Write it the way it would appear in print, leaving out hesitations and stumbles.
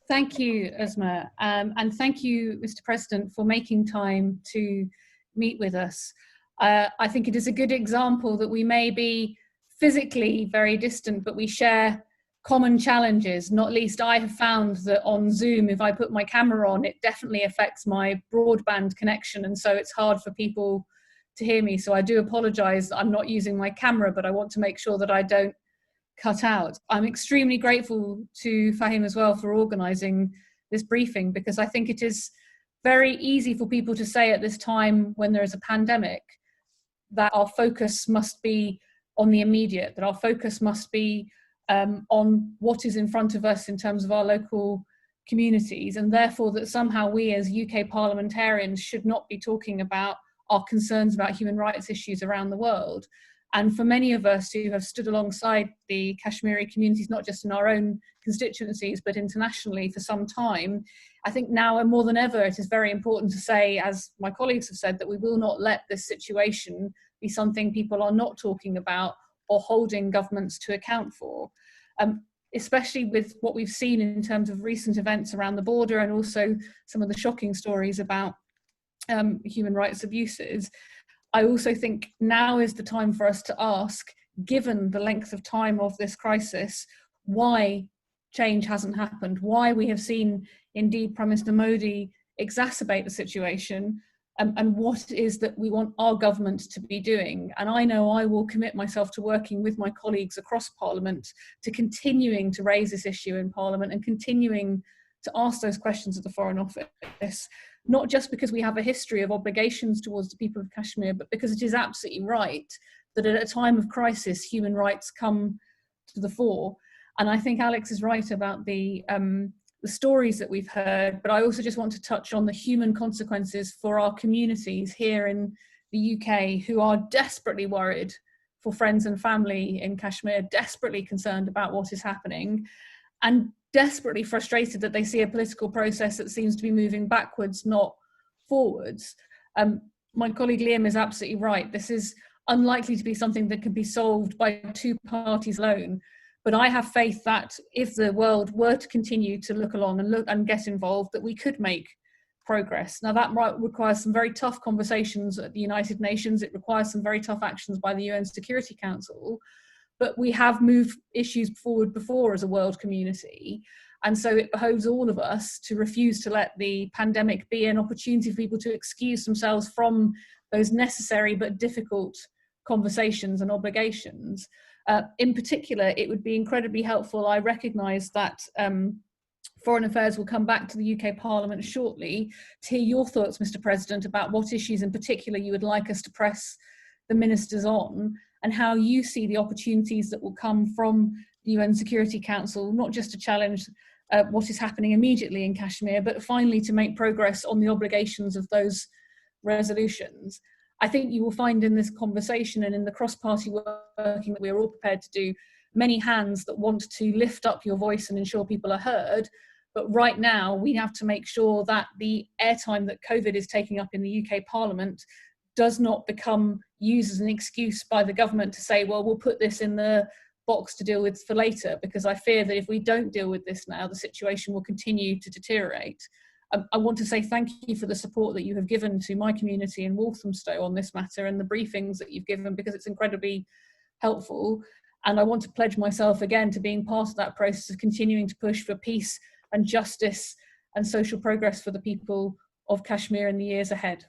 Thank you, Uzma, and thank you, Mr. President, for making time to meet with us. I think it is a good example that we may be physically very distant, but we share common challenges. Not least, I have found that on Zoom, if I put my camera on, it definitely affects my broadband connection, and so it's hard for people to hear me. So I do apologise that I'm not using my camera, but I want to make sure that I don't cut out. I'm extremely grateful to Fahim as well for organising this briefing, because I think it is very easy for people to say at this time when there is a pandemic that our focus must be on the immediate, that our focus must be on what is in front of us in terms of our local communities, and therefore that somehow we as UK parliamentarians should not be talking about our concerns about human rights issues around the world. And for many of us who have stood alongside the Kashmiri communities, not just in our own constituencies, but internationally for some time, I think now and more than ever, it is very important to say, as my colleagues have said, that we will not let this situation be something people are not talking about or holding governments to account for, especially with what we've seen in terms of recent events around the border and also some of the shocking stories about human rights abuses. I also think now is the time for us to ask, given the length of time of this crisis, why change hasn't happened, why we have seen, indeed, Prime Minister Modi exacerbate the situation, and what it is that we want our government to be doing. And I know I will commit myself to working with my colleagues across Parliament to continuing to raise this issue in Parliament and continuing to ask those questions of the Foreign Office, not just because we have a history of obligations towards the people of Kashmir, but because it is absolutely right that at a time of crisis, human rights come to the fore. And I think Alex is right about the stories that we've heard, but I also just want to touch on the human consequences for our communities here in the UK who are desperately worried for friends and family in Kashmir, desperately concerned about what is happening, and desperately frustrated that they see a political process that seems to be moving backwards, not forwards. My colleague Liam is absolutely right. This is unlikely to be something that can be solved by two parties alone. But I have faith that if the world were to continue to look along and get involved, that we could make progress. Now that might require some very tough conversations at the United Nations. It requires some very tough actions by the UN Security Council. But we have moved issues forward before as a world community. And so it behoves all of us to refuse to let the pandemic be an opportunity for people to excuse themselves from those necessary but difficult conversations and obligations. In particular, it would be incredibly helpful. I recognise that Foreign Affairs will come back to the UK Parliament shortly to hear your thoughts, Mr. President, about what issues in particular you would like us to press the ministers on, and how you see the opportunities that will come from the UN Security Council, not just to challenge what is happening immediately in Kashmir, but finally to make progress on the obligations of those resolutions. I think you will find in this conversation and in the cross-party working that we are all prepared to do, many hands that want to lift up your voice and ensure people are heard. But right now, we have to make sure that the airtime that COVID is taking up in the UK Parliament does not become used as an excuse by the government to say, well, we'll put this in the box to deal with for later, because I fear that if we don't deal with this now, the situation will continue to deteriorate. I want to say thank you for the support that you have given to my community in Walthamstow on this matter and the briefings that you've given, because it's incredibly helpful. And I want to pledge myself again to being part of that process of continuing to push for peace and justice and social progress for the people of Kashmir in the years ahead.